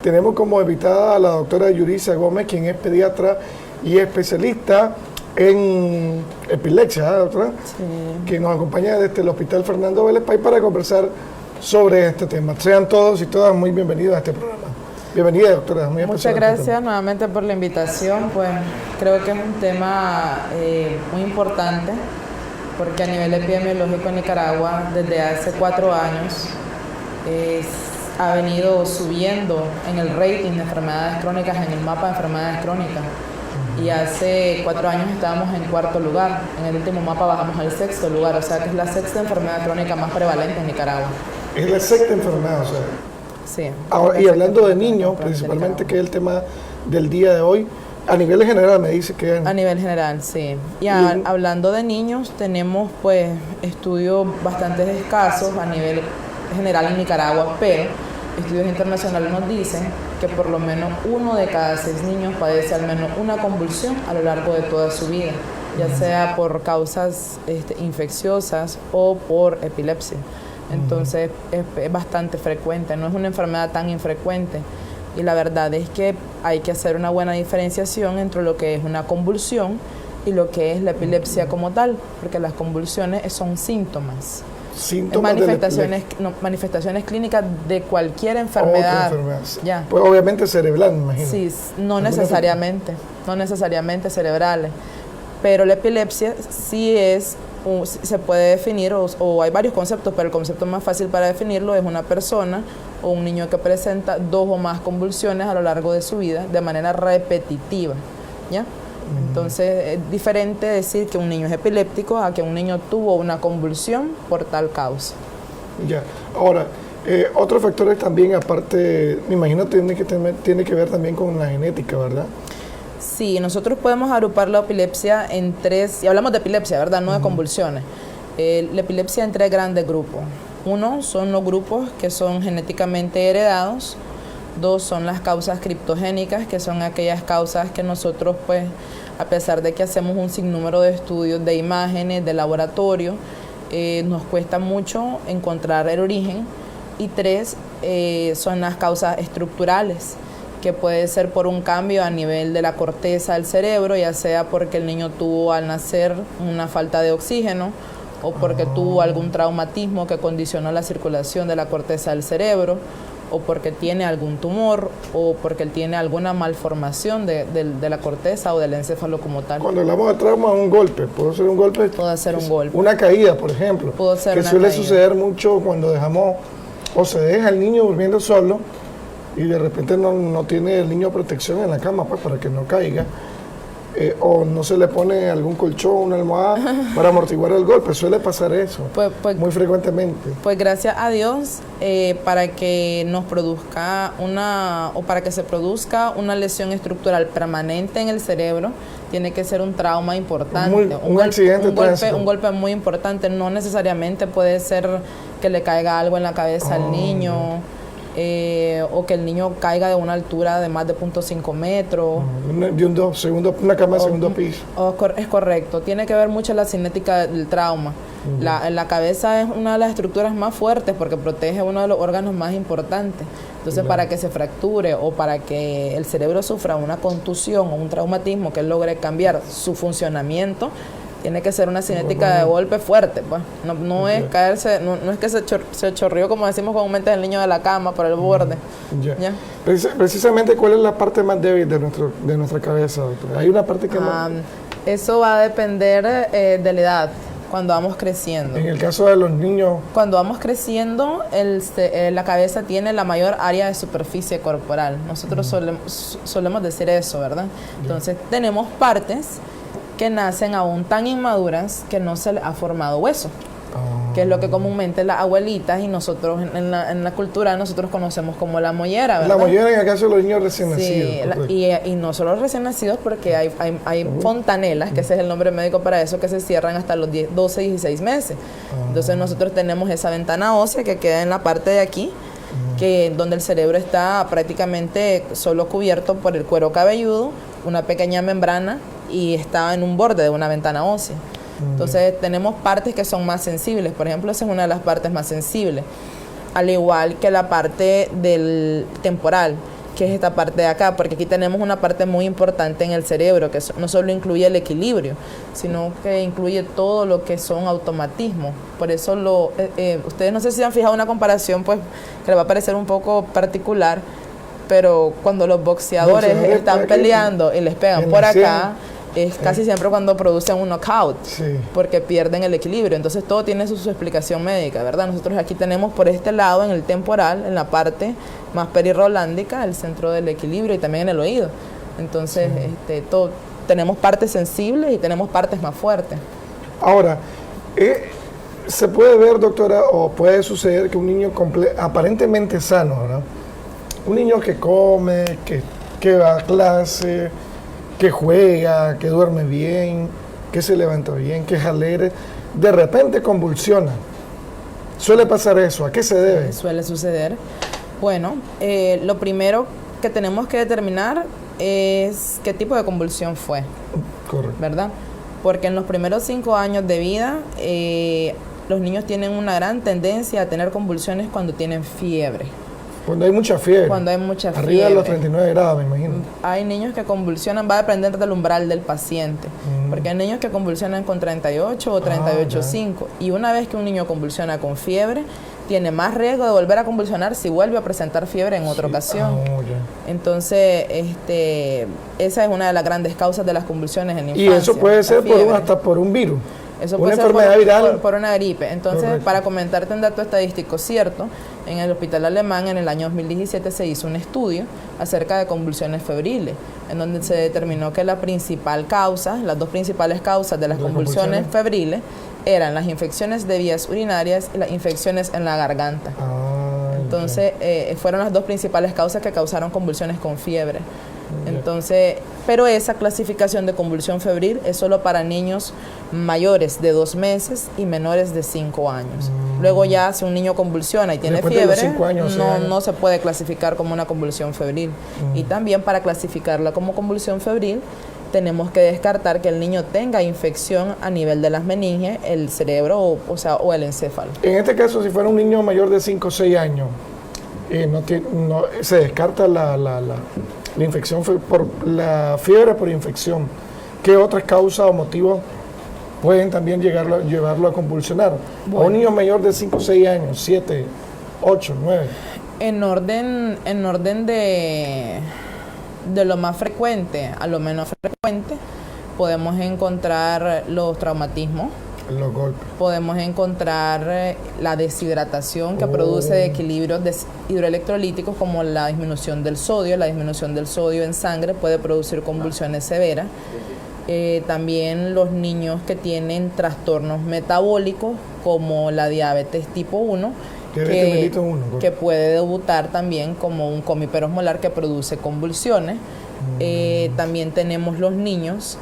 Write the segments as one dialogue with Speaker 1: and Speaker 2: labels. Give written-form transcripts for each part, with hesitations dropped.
Speaker 1: Tenemos como invitada a la doctora Yurisa Gómez, quien es pediatra y especialista en epilepsia, doctora, que nos acompaña desde el Hospital Fernando Vélez Pay para conversar sobre este tema. Sean todos y todas muy bienvenidos a este programa. Bienvenida, doctora.
Speaker 2: Muchas gracias nuevamente por la invitación. Pues creo que es un tema muy importante porque a nivel epidemiológico en Nicaragua desde hace 4 años ha venido subiendo en el rating de enfermedades crónicas, en el mapa de enfermedades crónicas. Y hace 4 años estábamos en 4º lugar. En el último mapa bajamos al 6º lugar, o sea que es la 6ª enfermedad crónica más prevalente en Nicaragua.
Speaker 1: Es la 6ª enfermedad, o sea.
Speaker 2: Sí.
Speaker 1: Ahora, y hablando de niños, principalmente, que es el tema del día de hoy, a nivel general me dice que...
Speaker 2: A nivel general, sí. Y hablando de niños, tenemos pues estudios bastante escasos a nivel general en Nicaragua, pero estudios internacionales nos dicen que por lo menos 1 de cada 6 niños padece al menos una convulsión a lo largo de toda su vida, ya sea por causas infecciosas o por epilepsia. Entonces es bastante frecuente, no es una enfermedad tan infrecuente. Y la verdad es que hay que hacer una buena diferenciación entre lo que es una convulsión y lo que es la epilepsia como tal, porque las convulsiones son síntomas. Manifestaciones clínicas de cualquier enfermedad.
Speaker 1: Otra enfermedad. Ya. Pues obviamente cerebral, me imagino.
Speaker 2: Sí, no necesariamente cerebrales. Pero la epilepsia sí se puede definir, o hay varios conceptos, pero el concepto más fácil para definirlo es una persona o un niño que presenta 2 o más convulsiones a lo largo de su vida de manera repetitiva, ¿ya? Entonces es diferente decir que un niño es epiléptico a que un niño tuvo una convulsión por tal causa.
Speaker 1: Ya, ahora, otros factores también aparte, me imagino tiene que ver también con la genética, ¿verdad?
Speaker 2: Sí, nosotros podemos agrupar la epilepsia en 3, y hablamos de epilepsia, ¿verdad? No de convulsiones. La epilepsia en 3 grandes grupos. 1 son los grupos que son genéticamente heredados. 2 son las causas criptogénicas, que son aquellas causas que nosotros, pues, a pesar de que hacemos un sinnúmero de estudios, de imágenes, de laboratorio, nos cuesta mucho encontrar el origen. Y 3 son las causas estructurales, que puede ser por un cambio a nivel de la corteza del cerebro, ya sea porque el niño tuvo al nacer una falta de oxígeno, o porque tuvo algún traumatismo que condicionó la circulación de la corteza del cerebro, o porque tiene algún tumor, o porque él tiene alguna malformación de la corteza o del encéfalo como tal.
Speaker 1: Cuando hablamos de trauma, un golpe, ¿puede ser un golpe?
Speaker 2: Puede ser un golpe.
Speaker 1: Una caída, por ejemplo.
Speaker 2: Puede ser
Speaker 1: que
Speaker 2: una
Speaker 1: suele
Speaker 2: caída.
Speaker 1: Suceder mucho cuando dejamos, o se deja el niño durmiendo solo, y de repente no tiene el niño protección en la cama, pues, para que no caiga. O no se le pone algún colchón, una almohada para amortiguar el golpe. Suele pasar eso muy frecuentemente.
Speaker 2: Pues gracias a Dios, para que nos produzca para que se produzca una lesión estructural permanente en el cerebro, tiene que ser un trauma importante. Un golpe muy importante. No necesariamente puede ser que le caiga algo en la cabeza al niño. O que el niño caiga de una altura de más de 0.5 metros.
Speaker 1: Una cama de segundo piso.
Speaker 2: Es correcto. Tiene que ver mucho la cinética del trauma. La cabeza es una de las estructuras más fuertes porque protege uno de los órganos más importantes. Entonces, para que se fracture o para que el cerebro sufra una contusión o un traumatismo que logre cambiar su funcionamiento, tiene que ser una cinética de golpe fuerte, pues. No es caerse, no es que se chorrió, como decimos comúnmente, el niño de la cama por el borde. ¿Ya?
Speaker 1: Precisamente, ¿cuál es la parte más débil de nuestra cabeza, doctor? ¿Hay una parte que más...?
Speaker 2: Eso va a depender de la edad, cuando vamos creciendo.
Speaker 1: En el caso de los niños...
Speaker 2: Cuando vamos creciendo, la cabeza tiene la mayor área de superficie corporal. Nosotros solemos decir eso, ¿verdad? Entonces, tenemos partes que nacen aún tan inmaduras que no se les ha formado hueso, que es lo que comúnmente las abuelitas y nosotros en la cultura nosotros conocemos como la mollera, ¿verdad?
Speaker 1: La mollera en el caso de los niños recién nacidos.
Speaker 2: Y no solo recién nacidos, porque hay fontanelas, que ese es el nombre médico para eso, que se cierran hasta los 12, 16 meses. Entonces nosotros tenemos esa ventana ósea que queda en la parte de aquí, donde el cerebro está prácticamente solo cubierto por el cuero cabelludo, una pequeña membrana, y está en un borde de una ventana ósea. Entonces tenemos partes que son más sensibles. Por ejemplo, esa es una de las partes más sensibles. Al igual que la parte del temporal, que es esta parte de acá, porque aquí tenemos una parte muy importante en el cerebro, que no solo incluye el equilibrio, sino que incluye todo lo que son automatismos. Por eso ustedes no sé si han fijado una comparación, pues, que les va a parecer un poco particular, pero cuando los boxeadores están peleando y les pegan por acá, es casi siempre cuando producen un knockout, porque pierden el equilibrio. Entonces todo tiene su explicación médica, ¿verdad? Nosotros aquí tenemos por este lado, en el temporal, en la parte más perirrolándica, el centro del equilibrio, y también en el oído. Entonces tenemos partes sensibles y tenemos partes más fuertes.
Speaker 1: Ahora, se puede ver, doctora, o puede suceder que un niño aparentemente sano, ¿verdad? Un niño que come, que va a clase, que juega, que duerme bien, que se levanta bien, que es alegre, de repente convulsiona. Suele pasar eso. ¿A qué se debe?
Speaker 2: Suele suceder. Bueno, lo primero que tenemos que determinar es qué tipo de convulsión fue.
Speaker 1: Correcto.
Speaker 2: ¿Verdad? Porque en los primeros 5 años de vida, los niños tienen una gran tendencia a tener convulsiones cuando tienen fiebre.
Speaker 1: Cuando hay mucha fiebre.
Speaker 2: Cuando hay mucha fiebre.
Speaker 1: Arriba de los 39 grados, me imagino.
Speaker 2: Hay niños que convulsionan, va a depender del umbral del paciente. Porque hay niños que convulsionan con 38 o 38,5. Y una vez que un niño convulsiona con fiebre, tiene más riesgo de volver a convulsionar si vuelve a presentar fiebre en otra ocasión. Entonces, esa es una de las grandes causas de las convulsiones en la infancia.
Speaker 1: Y eso puede ser hasta por un virus.
Speaker 2: Eso
Speaker 1: una
Speaker 2: puede
Speaker 1: enfermedad
Speaker 2: ser
Speaker 1: viral.
Speaker 2: Por una gripe. Entonces,
Speaker 1: Correcto.
Speaker 2: Para comentarte un dato estadístico cierto, en el hospital alemán en el año 2017 se hizo un estudio acerca de convulsiones febriles, en donde se determinó que las dos principales causas de las convulsiones febriles eran las infecciones de vías urinarias y las infecciones en la garganta. Entonces, fueron las dos principales causas que causaron convulsiones con fiebre. Entonces, pero esa clasificación de convulsión febril es solo para niños mayores de 2 meses y menores de 5 años. Luego ya si un niño convulsiona y tiene
Speaker 1: Después
Speaker 2: fiebre,
Speaker 1: de los 5 años,
Speaker 2: no se puede clasificar como una convulsión febril. Y también para clasificarla como convulsión febril, tenemos que descartar que el niño tenga infección a nivel de las meninges, el cerebro o el encéfalo.
Speaker 1: En este caso, si fuera un niño mayor de 5 o 6 años, se descarta la infección por la fiebre por infección. ¿Qué otras causas o motivos pueden también llevarlo a convulsionar? Bueno. A un niño mayor de 5 o 6 años, 7, 8, 9.
Speaker 2: En orden de lo más frecuente a lo menos frecuente, podemos encontrar los traumatismos.
Speaker 1: Los golpes.
Speaker 2: Podemos encontrar la deshidratación que produce de equilibrios hidroelectrolíticos, como la disminución del sodio. La disminución del sodio en sangre puede producir convulsiones severas. También los niños que tienen trastornos metabólicos, como la diabetes tipo 1, que puede debutar también como un coma hiperosmolar que produce convulsiones. También tenemos los niños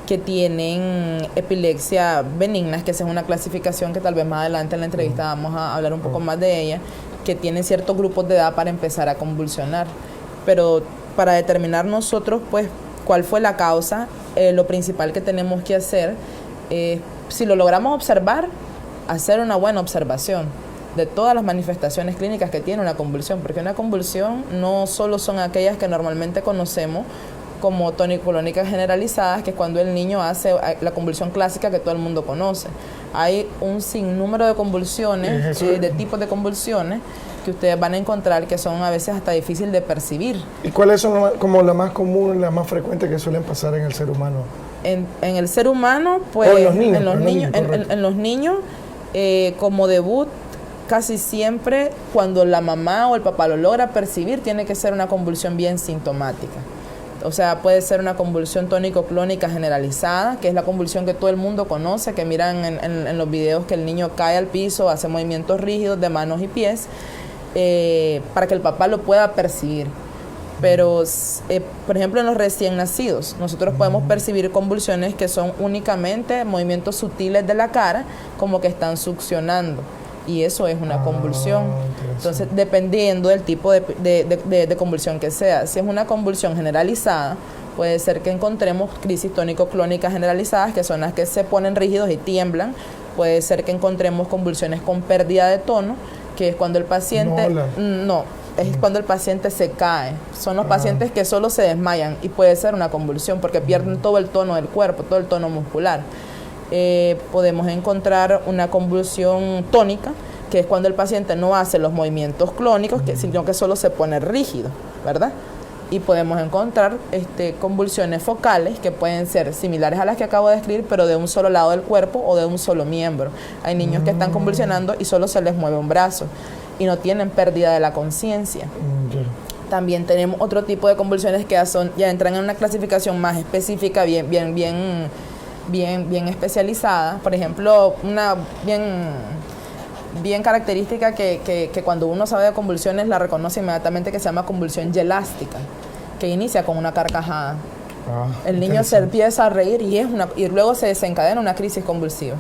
Speaker 2: que tienen epilepsia benigna, que esa es una clasificación que tal vez más adelante en la entrevista vamos a hablar un poco más de ella, que tienen ciertos grupos de edad para empezar a convulsionar. Pero para determinar nosotros, pues, cuál fue la causa, lo principal que tenemos que hacer, si lo logramos observar, hacer una buena observación de todas las manifestaciones clínicas que tiene una convulsión, porque una convulsión no solo son aquellas que normalmente conocemos como tónico-clónicas generalizadas, que es cuando el niño hace la convulsión clásica que todo el mundo conoce. Hay un sinnúmero de convulsiones, de tipos de convulsiones, que ustedes van a encontrar que son a veces hasta difícil de percibir.
Speaker 1: ¿Y cuáles son como las más comunes y las más frecuentes que suelen pasar en el ser humano?
Speaker 2: En el ser humano, pues, en los niños, como debut, casi siempre cuando la mamá o el papá lo logra percibir, tiene que ser una convulsión bien sintomática. O sea, puede ser una convulsión tónico-clónica generalizada, que es la convulsión que todo el mundo conoce, que miran en los videos, que el niño cae al piso, hace movimientos rígidos de manos y pies, para que el papá lo pueda percibir. Pero, por ejemplo, en los recién nacidos, nosotros podemos percibir convulsiones que son únicamente movimientos sutiles de la cara, como que están succionando. Y eso es una convulsión. Entonces, dependiendo del tipo de convulsión que sea. Si es una convulsión generalizada, puede ser que encontremos crisis tónico-clónicas generalizadas, que son las que se ponen rígidos y tiemblan. Puede ser que encontremos convulsiones con pérdida de tono, que es cuando el paciente... es cuando el paciente se cae. Son los pacientes que solo se desmayan y puede ser una convulsión porque pierden todo el tono del cuerpo, todo el tono muscular. Podemos encontrar una convulsión tónica, que es cuando el paciente no hace los movimientos clónicos, sino que solo se pone rígido, ¿verdad? Y podemos encontrar convulsiones focales que pueden ser similares a las que acabo de describir, pero de un solo lado del cuerpo o de un solo miembro. Hay niños que están convulsionando y solo se les mueve un brazo y no tienen pérdida de la conciencia. También tenemos otro tipo de convulsiones que ya entran en una clasificación más específica, bien especializada. Por ejemplo, una bien característica que cuando uno sabe de convulsiones la reconoce inmediatamente, que se llama convulsión yelástica, que inicia con una carcajada. El niño se empieza a reír y luego se desencadena una crisis convulsiva.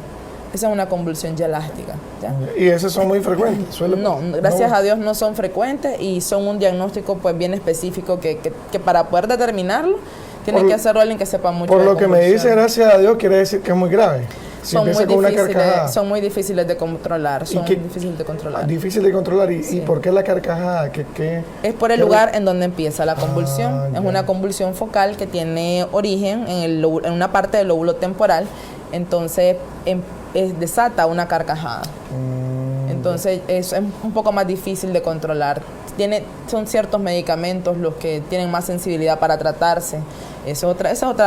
Speaker 2: Esa es una convulsión yelástica, ¿ya?
Speaker 1: ¿Y esos son muy frecuentes?
Speaker 2: No, gracias a Dios no son frecuentes y son un diagnóstico pues bien específico que para poder determinarlo tiene que hacerlo alguien que sepa mucho.
Speaker 1: Por lo que me dice, gracias a Dios, quiere decir que es muy grave. Si
Speaker 2: son muy difíciles de controlar. Difícil de controlar.
Speaker 1: ¿Y por qué la carcajada?
Speaker 2: Es por el lugar en donde empieza la convulsión. Es una convulsión focal que tiene origen en una parte del lóbulo temporal. Entonces desata una carcajada. Entonces es un poco más difícil de controlar. Son ciertos medicamentos los que tienen más sensibilidad para tratarse. Esa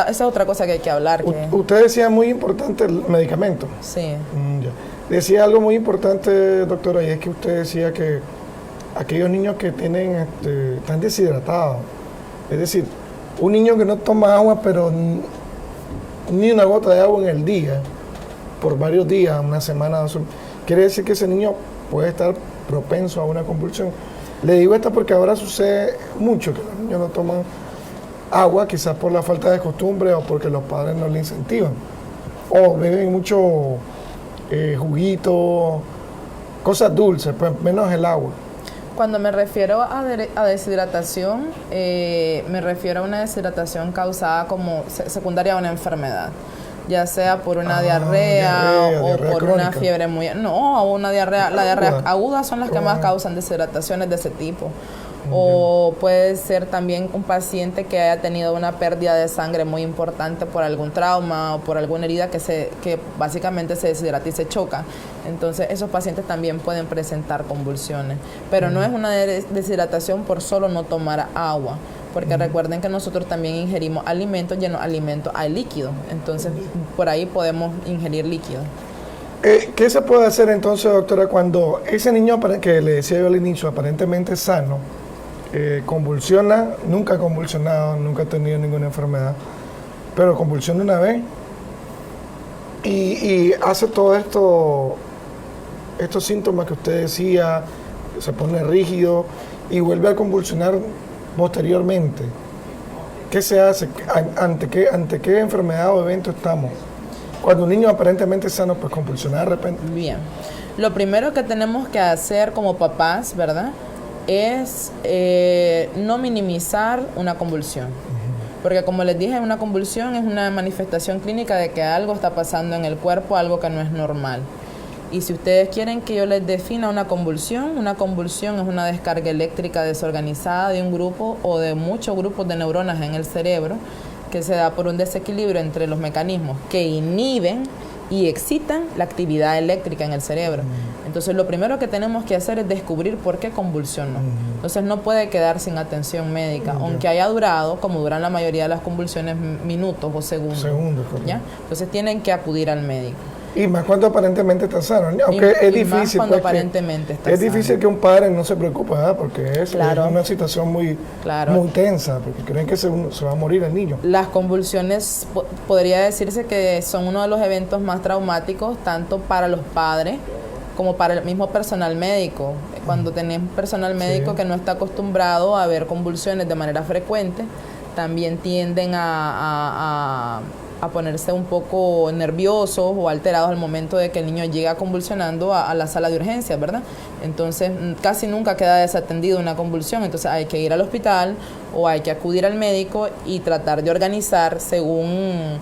Speaker 2: es otra cosa que hay que hablar.
Speaker 1: Usted decía muy importante el medicamento.
Speaker 2: Sí.
Speaker 1: Decía algo muy importante, doctora, y es que usted decía que aquellos niños que están deshidratados, es decir, un niño que no toma agua, pero ni una gota de agua en el día, por varios días, una semana, quiere decir que ese niño puede estar propenso a una convulsión. Le digo esto porque ahora sucede mucho que los niños no toman agua, quizás por la falta de costumbre o porque los padres no le incentivan. O beben mucho juguito, cosas dulces, pues menos el agua.
Speaker 2: Cuando me refiero a deshidratación, me refiero a una deshidratación causada como secundaria a una enfermedad, ya sea por una diarrea o por crónica. Una fiebre muy... No, una diarrea. La diarrea aguda son las que más causan deshidrataciones de ese tipo. O puede ser también un paciente que haya tenido una pérdida de sangre muy importante por algún trauma o por alguna herida que básicamente se deshidrata y se choca. Entonces esos pacientes también pueden presentar convulsiones. Pero no es una deshidratación por solo no tomar agua. Porque recuerden que nosotros también ingerimos alimentos, llenos alimentos hay líquido. Entonces por ahí podemos ingerir líquido.
Speaker 1: ¿Qué se puede hacer entonces, doctora, cuando ese niño que le decía yo al inicio, aparentemente sano, convulsiona, nunca ha convulsionado, nunca ha tenido ninguna enfermedad, pero convulsiona una vez y hace todo estos síntomas que usted decía, se pone rígido y vuelve a convulsionar posteriormente? ¿Qué se hace? ¿Ante qué enfermedad o evento estamos? Cuando un niño aparentemente sano, pues convulsiona de repente.
Speaker 2: Bien. Lo primero que tenemos que hacer como papás, ¿verdad?, es no minimizar una convulsión. Porque como les dije, una convulsión es una manifestación clínica de que algo está pasando en el cuerpo, algo que no es normal. Y si ustedes quieren que yo les defina una convulsión es una descarga eléctrica desorganizada de un grupo o de muchos grupos de neuronas en el cerebro que se da por un desequilibrio entre los mecanismos que inhiben y excitan la actividad eléctrica en el cerebro. Entonces lo primero que tenemos que hacer es descubrir por qué convulsionó. Entonces no puede quedar sin atención médica, aunque haya durado, como duran la mayoría de las convulsiones, minutos o segundos. ¿Ya? Entonces tienen que acudir al médico.
Speaker 1: Y más cuando aparentemente está sano, aunque es difícil.
Speaker 2: Cuando aparentemente está sano.
Speaker 1: Es difícil que un padre no se preocupe, ¿verdad? Porque es una situación muy tensa, porque creen que se va a morir el niño.
Speaker 2: Las convulsiones podría decirse que son uno de los eventos más traumáticos, tanto para los padres como para el mismo personal médico. Cuando tenemos personal médico que no está acostumbrado a ver convulsiones de manera frecuente, también tienden a ponerse un poco nerviosos o alterados al momento de que el niño llega convulsionando a la sala de urgencias, ¿verdad? Entonces casi nunca queda desatendido una convulsión, entonces hay que ir al hospital o hay que acudir al médico y tratar de organizar según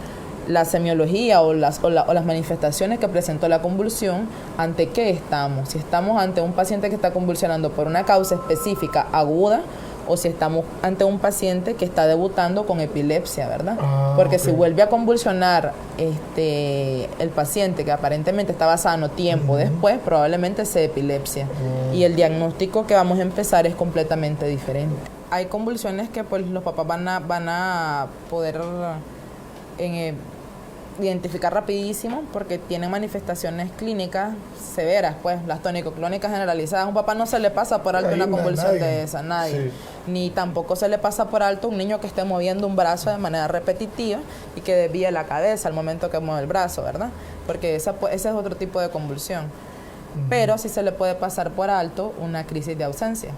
Speaker 2: la semiología o las manifestaciones que presentó la convulsión, ¿ante qué estamos? Si estamos ante un paciente que está convulsionando por una causa específica aguda, o si estamos ante un paciente que está debutando con epilepsia, ¿verdad? Porque si vuelve a convulsionar el paciente que aparentemente estaba sano tiempo después, probablemente sea epilepsia. Y el diagnóstico que vamos a empezar es completamente diferente. Hay convulsiones que pues los papás van a poder identificar rapidísimo porque tienen manifestaciones clínicas severas, pues las tónico-clónicas generalizadas. A un papá no se le pasa por alto una convulsión de esa, nadie. Sí. Ni tampoco se le pasa por alto un niño que esté moviendo un brazo de manera repetitiva y que desvíe la cabeza al momento que mueve el brazo, ¿verdad? Porque ese es otro tipo de convulsión. Pero sí se le puede pasar por alto una crisis de ausencia,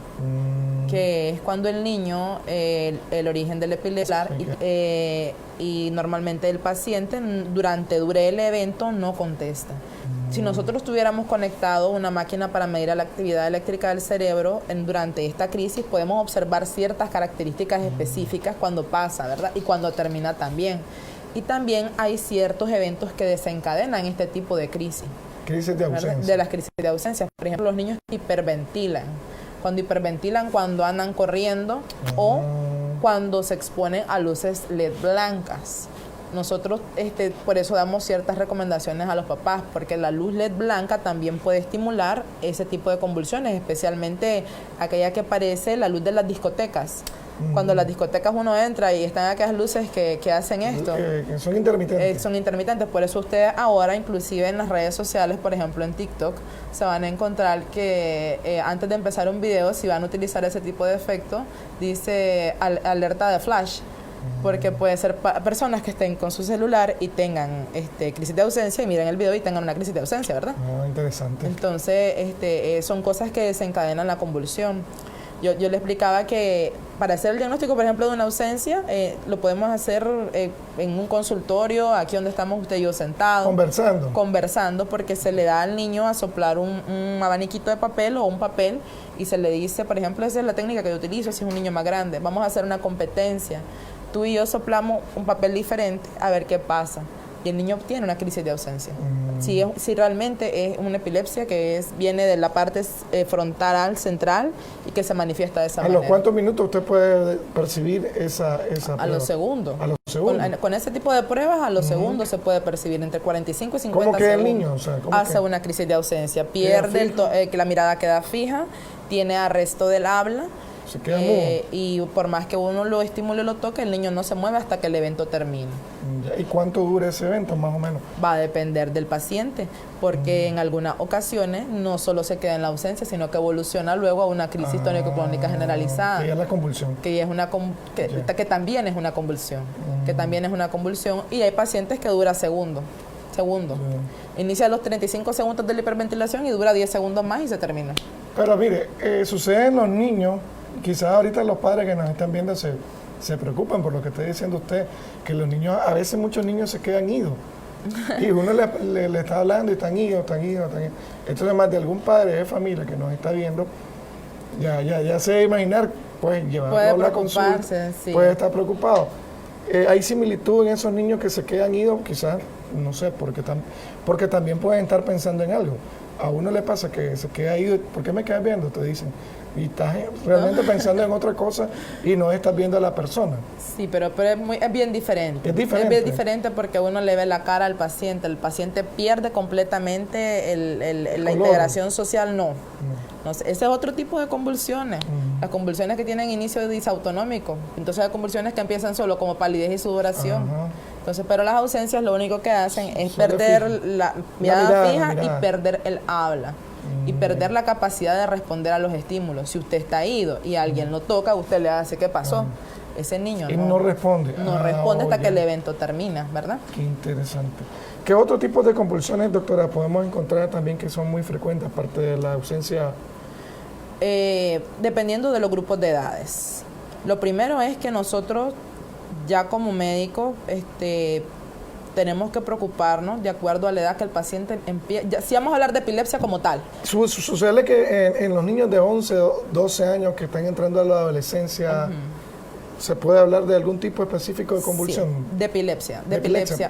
Speaker 2: que es cuando el niño, el origen del epilepsia, y normalmente el paciente dure el evento no contesta. Si nosotros tuviéramos conectado una máquina para medir la actividad eléctrica del cerebro durante esta crisis, podemos observar ciertas características específicas cuando pasa, ¿verdad? Y cuando termina también. Y también hay ciertos eventos que desencadenan este tipo de crisis.
Speaker 1: Crisis de ausencia.
Speaker 2: De las crisis de ausencia. Por ejemplo, los niños hiperventilan. Cuando andan corriendo o cuando se exponen a luces LED blancas. Nosotros por eso damos ciertas recomendaciones a los papás, porque la luz LED blanca también puede estimular ese tipo de convulsiones, especialmente aquella que parece la luz de las discotecas. Cuando las discotecas uno entra y están aquellas luces que hacen esto.
Speaker 1: Que son intermitentes.
Speaker 2: Son intermitentes. Por eso ustedes ahora, inclusive en las redes sociales, por ejemplo en TikTok, se van a encontrar que antes de empezar un video, si van a utilizar ese tipo de efecto, dice alerta de flash. Porque puede ser personas que estén con su celular y tengan crisis de ausencia y miren el video y tengan una crisis de ausencia, ¿verdad?
Speaker 1: Interesante.
Speaker 2: Entonces, son cosas que desencadenan la convulsión. Yo le explicaba que para hacer el diagnóstico, por ejemplo, de una ausencia, lo podemos hacer en un consultorio, aquí donde estamos usted y yo sentados. Conversando, porque se le da al niño a soplar un abaniquito de papel o un papel y se le dice, por ejemplo, esa es la técnica que yo utilizo si es un niño más grande. Vamos a hacer una competencia. Tú y yo soplamos un papel diferente a ver qué pasa. Y el niño tiene una crisis de ausencia. Si realmente es una epilepsia que viene de la parte frontal central y que se manifiesta de esa manera.
Speaker 1: ¿A los cuántos minutos usted puede percibir esa prueba?
Speaker 2: A los segundos.
Speaker 1: ¿A los segundos?
Speaker 2: Con ese tipo de pruebas, a los segundos se puede percibir entre 45 y 50
Speaker 1: segundos. ¿Cómo queda el niño?
Speaker 2: Hace una crisis de ausencia. Pierde que la mirada queda fija, tiene arresto del habla.
Speaker 1: Se queda mudo.
Speaker 2: Y por más que uno lo estimule y lo toque, el niño no se mueve hasta que el evento termine.
Speaker 1: ¿Y cuánto dura ese evento, más o menos?
Speaker 2: Va a depender del paciente, porque en algunas ocasiones no solo se queda en la ausencia, sino que evoluciona luego a una crisis tónico-clónica generalizada.
Speaker 1: Que es la convulsión.
Speaker 2: Que también es una convulsión. Que también es una convulsión. Y hay pacientes que dura segundos. Inicia a los 35 segundos de la hiperventilación y dura 10 segundos más y se termina.
Speaker 1: Pero mire, sucede en los niños. Quizás ahorita los padres que nos están viendo se preocupan por lo que está diciendo usted, que los niños, a veces muchos niños se quedan idos. Y uno le está hablando y están idos. Entonces, más de algún padre de familia que nos está viendo, ya se debe imaginar, pues llevarlo a la consulta,
Speaker 2: sí.
Speaker 1: Puede estar preocupado. Hay similitud en esos niños que se quedan idos, quizás, no sé, porque también pueden estar pensando en algo. A uno le pasa que se queda ido, ¿por qué me quedas viendo? Te dicen. Y estás realmente pensando en otra cosa y no estás viendo a la persona.
Speaker 2: Sí, pero es bien diferente.
Speaker 1: Es diferente.
Speaker 2: Es bien diferente porque uno le ve la cara al paciente. El paciente pierde completamente la integración social, no. Ese es otro tipo de convulsiones. Las convulsiones que tienen inicio disautonómico. Entonces hay convulsiones que empiezan solo como palidez y sudoración. Entonces, pero las ausencias lo único que hacen es perder la mirada fija y perder el habla. Y perder la capacidad de responder a los estímulos. Si usted está ido y alguien lo toca, usted le hace, ¿qué pasó? Ese niño
Speaker 1: no responde.
Speaker 2: No responde hasta que el evento termina, ¿verdad?
Speaker 1: Qué interesante. ¿Qué otro tipo de convulsiones, doctora, podemos encontrar también que son muy frecuentes, aparte de la ausencia?
Speaker 2: Dependiendo de los grupos de edades. Lo primero es que nosotros, ya como médicos, tenemos que preocuparnos de acuerdo a la edad que el paciente empieza. Si vamos a hablar de epilepsia como tal.
Speaker 1: Sucede que en los niños de 11, 12 años que están entrando a la adolescencia, ¿Se puede hablar de algún tipo específico de convulsión?
Speaker 2: Sí, de epilepsia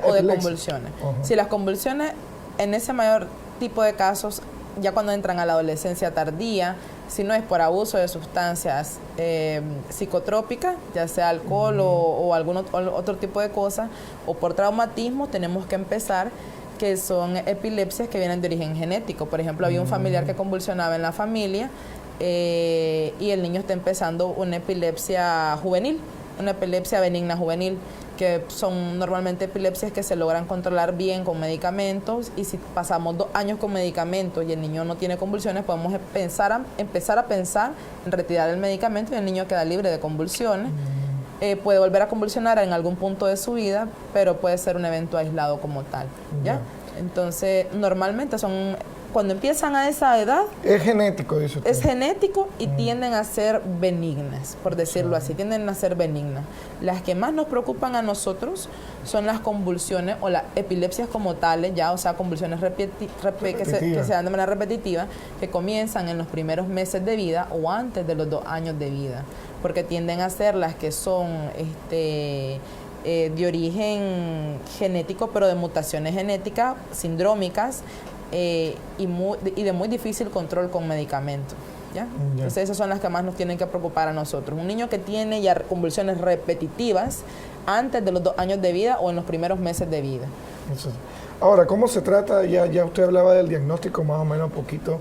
Speaker 2: o de convulsiones. Si las convulsiones, en ese mayor tipo de casos, ya cuando entran a la adolescencia tardía, si no es por abuso de sustancias psicotrópicas, ya sea alcohol o algún otro tipo de cosas, o por traumatismo, tenemos que empezar, que son epilepsias que vienen de origen genético. Por ejemplo, había un familiar que convulsionaba en la familia y el niño está empezando una epilepsia juvenil, una epilepsia benigna juvenil, que son normalmente epilepsias que se logran controlar bien con medicamentos, y si pasamos 2 años con medicamentos y el niño no tiene convulsiones, podemos empezar a pensar en retirar el medicamento y el niño queda libre de convulsiones. Puede volver a convulsionar en algún punto de su vida, pero puede ser un evento aislado como tal, ¿ya? Entonces, normalmente cuando empiezan a esa edad...
Speaker 1: Es genético, dice usted.
Speaker 2: Es genético y tienden a ser benignas, por decirlo así, tienden a ser benignas. Las que más nos preocupan a nosotros son las convulsiones o las epilepsias como tales, ya, o sea, convulsiones que se dan de manera repetitiva, que comienzan en los primeros meses de vida o antes de los 2 años de vida, porque tienden a ser las que son de origen genético, pero de mutaciones genéticas, sindrómicas, y de muy difícil control con medicamentos, ¿ya? Entonces esas son las que más nos tienen que preocupar a nosotros. Un niño que tiene ya convulsiones repetitivas antes de los 2 años de vida o en los primeros meses de vida.
Speaker 1: Ahora, ¿cómo se trata? Ya usted hablaba del diagnóstico más o menos un poquito.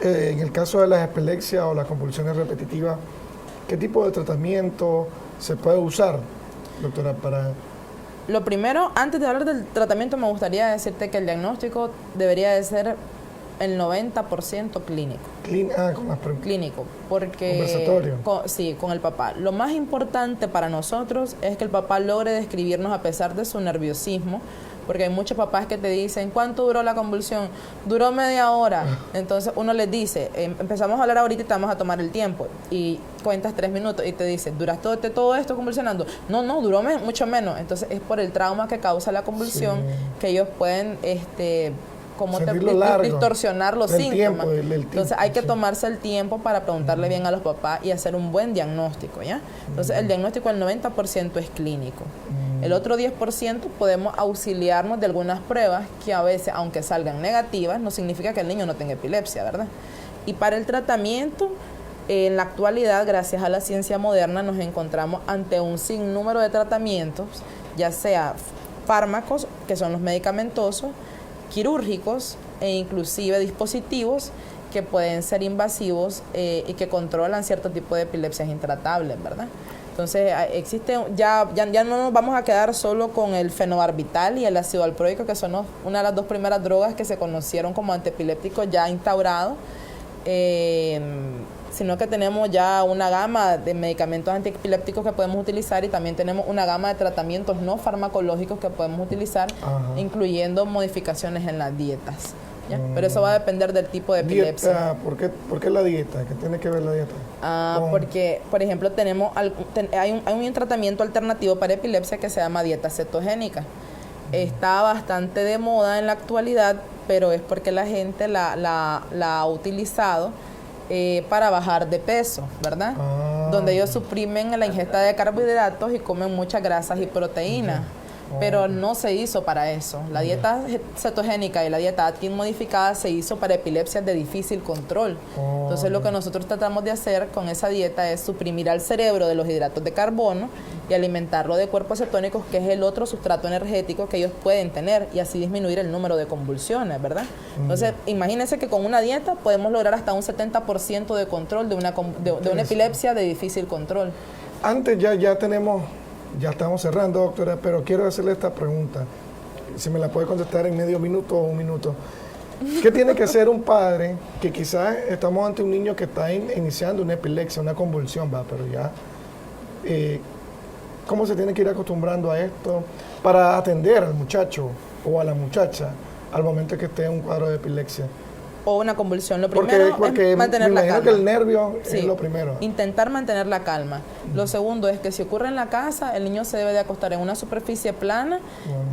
Speaker 1: En el caso de las epilepsias o las convulsiones repetitivas, ¿qué tipo de tratamiento se puede usar, doctora, para...?
Speaker 2: Lo primero, antes de hablar del tratamiento, me gustaría decirte que el diagnóstico debería de ser el 90% clínico. Clínico, porque...
Speaker 1: Conversatorio.
Speaker 2: Sí, con el papá. Lo más importante para nosotros es que el papá logre describirnos a pesar de su nerviosismo, porque hay muchos papás que te dicen, ¿cuánto duró la convulsión? Duró media hora. Entonces uno les dice, empezamos a hablar ahorita y te vamos a tomar el tiempo. Y cuentas 3 minutos y te dice, ¿duraste todo esto convulsionando? No, duró mucho menos. Entonces es por el trauma que causa la convulsión que ellos pueden distorsionar los síntomas. Entonces hay que tomarse el tiempo para preguntarle bien a los papás y hacer un buen diagnóstico, ¿ya? Entonces el diagnóstico, el 90% es clínico. El otro 10% podemos auxiliarnos de algunas pruebas que a veces, aunque salgan negativas, no significa que el niño no tenga epilepsia, ¿verdad? Y para el tratamiento, en la actualidad, gracias a la ciencia moderna, nos encontramos ante un sinnúmero de tratamientos, ya sea fármacos, que son los medicamentosos, quirúrgicos e inclusive dispositivos que pueden ser invasivos y que controlan cierto tipo de epilepsias intratables, ¿verdad? Entonces, ya no nos vamos a quedar solo con el fenobarbital y el ácido valproico, que son una de las 2 primeras drogas que se conocieron como antiepilépticos ya instaurados, sino que tenemos ya una gama de medicamentos antiepilépticos que podemos utilizar, y también tenemos una gama de tratamientos no farmacológicos que podemos utilizar, incluyendo modificaciones en las dietas, ¿ya? Pero eso va a depender del tipo de epilepsia.
Speaker 1: ¿Por qué la dieta? ¿Qué tiene que ver la dieta?
Speaker 2: Porque, por ejemplo, hay un tratamiento alternativo para epilepsia que se llama dieta cetogénica. Está bastante de moda en la actualidad, pero es porque la gente la ha utilizado para bajar de peso, ¿verdad? Donde ellos suprimen la ingesta de carbohidratos y comen muchas grasas y proteínas. Pero no se hizo para eso. La dieta cetogénica y la dieta Atkins modificada se hizo para epilepsias de difícil control. Entonces lo que nosotros tratamos de hacer con esa dieta es suprimir al cerebro de los hidratos de carbono y alimentarlo de cuerpos cetónicos, que es el otro sustrato energético que ellos pueden tener, y así disminuir el número de convulsiones, ¿verdad? Entonces imagínense que con una dieta podemos lograr hasta un 70% de control de una epilepsia de difícil control.
Speaker 1: Antes ya estamos cerrando, doctora, pero quiero hacerle esta pregunta. Si me la puede contestar en medio minuto o 1 minuto. ¿Qué tiene que hacer un padre que quizás estamos ante un niño que está iniciando una epilepsia, una convulsión, pero ya... ¿Cómo se tiene que ir acostumbrando a esto para atender al muchacho o a la muchacha al momento que esté en un cuadro de epilepsia?
Speaker 2: O una convulsión. Lo primero es mantener la calma.
Speaker 1: Que el nervio es lo primero.
Speaker 2: Intentar mantener la calma. Lo segundo es que si ocurre en la casa, el niño se debe de acostar en una superficie plana,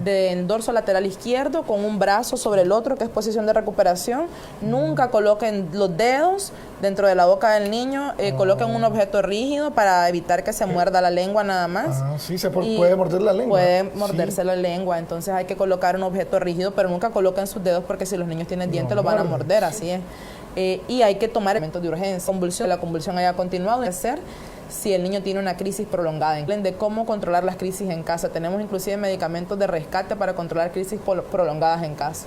Speaker 2: en dorso lateral izquierdo, con un brazo sobre el otro, que es posición de recuperación. Nunca coloquen los dedos dentro de la boca del niño, coloquen un objeto rígido para evitar que se muerda la lengua nada más.
Speaker 1: Sí, puede morder la lengua.
Speaker 2: Puede morderse la lengua, entonces hay que colocar un objeto rígido, pero nunca coloquen sus dedos porque si los niños tienen dientes los van a morder, así es. Y hay que tomar elementos de urgencia. La convulsión haya continuado, hacer si el niño tiene una crisis prolongada. De cómo controlar las crisis en casa. Tenemos inclusive medicamentos de rescate para controlar crisis prolongadas en casa.